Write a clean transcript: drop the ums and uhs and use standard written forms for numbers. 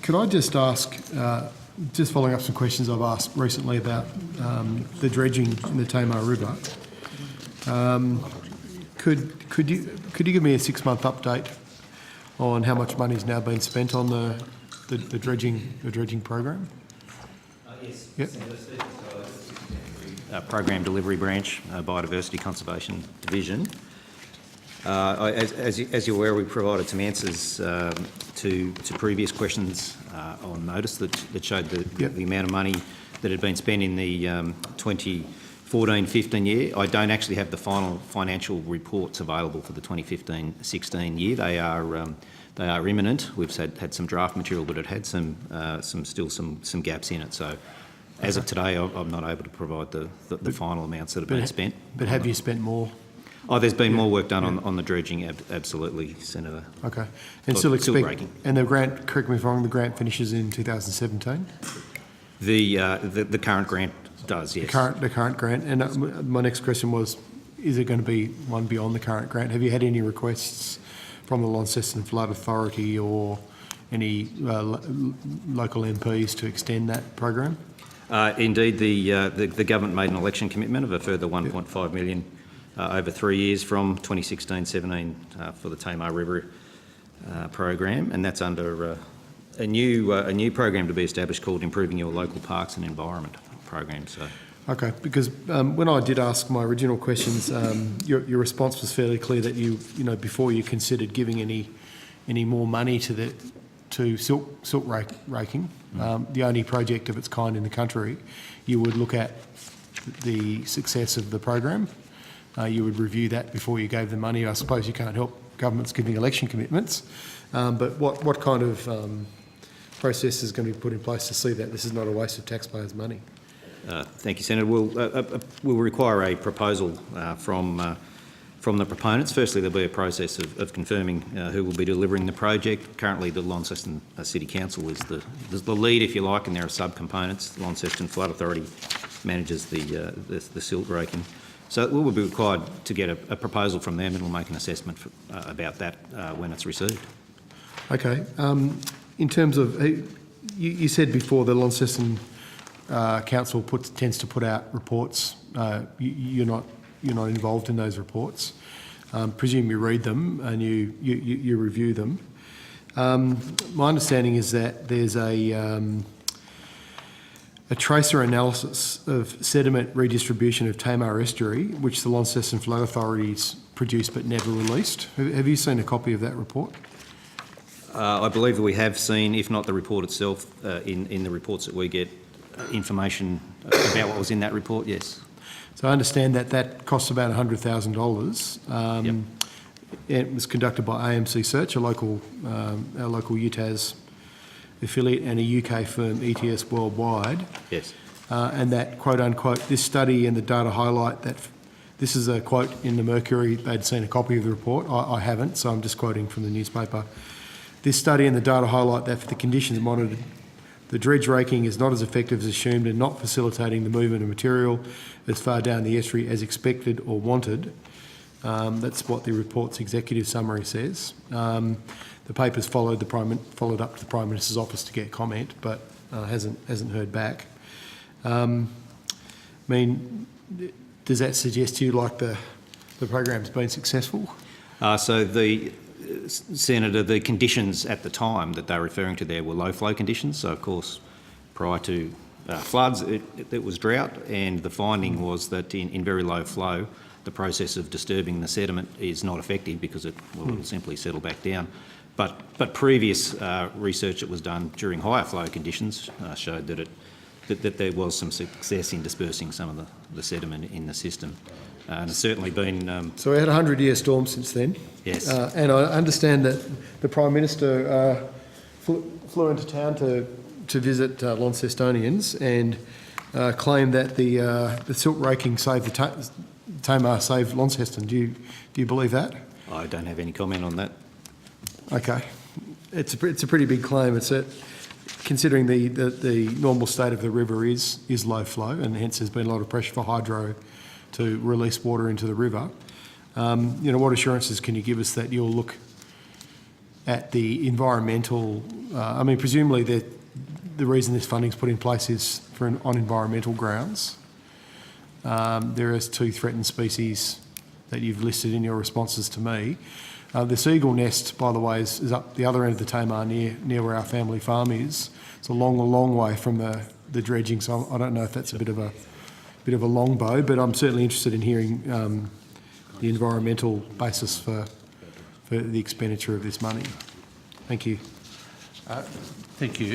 Could I just ask, just following up some questions I've asked recently about the dredging in the Tamar River, could you give me a 6-month update on how much money has now been spent on the dredging program? Yes. Yep. Program Delivery Branch, Biodiversity Conservation Division. As you're aware, we provided some answers to previous questions on notice that showed the amount of money that had been spent in the 2014-15 year. I don't actually have the final financial reports available for the 2015-16 year. They are imminent. We've had some draft material, but it had some gaps in it. So, as of today, I'm not able to provide the final amounts that have been spent. But have you spent more? Oh, there's been more work done on the dredging, absolutely, Senator. Okay. And still expect, and the grant, correct me if I'm wrong, the grant finishes in 2017? The current grant does, yes. The current grant. And my next question was, is there going to be one beyond the current grant? Have you had any requests from the Launceston Flood Authority or any local MPs to extend that program? Indeed, the government made an election commitment of a further 1.5 million over 3 years from 2016-17 for the Tamar River program, and that's under a new program to be established called Improving Your Local Parks and Environment program. So. Okay, because when I did ask my original questions, your response was fairly clear that you before you considered giving any more money to silt raking, the only project of its kind in the country, you would look at the success of the program. You would review that before you gave the money. I suppose you can't help governments giving election commitments, but what kind of process is going to be put in place to see that this is not a waste of taxpayers' money? Thank you, Senator. We'll require a proposal from the proponents. Firstly, there'll be a process of confirming who will be delivering the project. Currently, the Launceston City Council is the lead, if you like, and there are sub-components. The Launceston Flood Authority manages the silt raking. So we will be required to get a proposal from them, and we'll make an assessment about that when it's received. Okay. In terms of, you said before the Launceston Council tends to put out reports. You're not involved in those reports. Presume you read them and you review them. My understanding is that there's a tracer analysis of sediment redistribution of Tamar Estuary, which the Launceston Flood Authorities produced but never released. Have you seen a copy of that report? I believe that we have seen, if not the report itself, in the reports that we get, information about what was in that report, yes. So I understand that costs about $100,000. Yep. It was conducted by AMC Search, our local UTAS affiliate, and a UK firm, ETS Worldwide. Yes. And that, quote unquote, this study and the data highlight that, this is a quote in the Mercury, they'd seen a copy of the report. I haven't, so I'm just quoting from the newspaper. This study and the data highlight that for the conditions monitored, the dredge raking is not as effective as assumed and not facilitating the movement of material as far down the estuary as expected or wanted. That's what the report's executive summary says. The paper's followed up to the Prime Minister's office to get comment, but hasn't heard back. I mean, does that suggest to you like the program's been successful? Senator, the conditions at the time that they're referring to there were low flow conditions. So, of course, prior to floods, it was drought, and the finding was that in very low flow, the process of disturbing the sediment is not effective because it will simply settle back down. But previous research that was done during higher flow conditions showed that there was some success in dispersing some of the sediment in the system. And it's certainly been... So we had a 100-year storm since then. Yes. And I understand that the Prime Minister flew into town to visit Launcestonians and claimed that the silt raking saved Tamar saved Launceston. Do you believe that? I don't have any comment on that. Okay. It's a pretty big claim. Considering the normal state of the river is low flow, and hence there's been a lot of pressure for hydro to release water into the river. What assurances can you give us that you'll look at the environmental, I mean, presumably the reason this funding's put in place is on environmental grounds. There is 2 threatened species that you've listed in your responses to me. The seagull nest, by the way, is up the other end of the Tamar near where our family farm is. It's a long way from the dredging, so I don't know if that's a bit of a long bow, but I'm certainly interested in hearing the environmental basis for the expenditure of this money. Thank you. Thank you.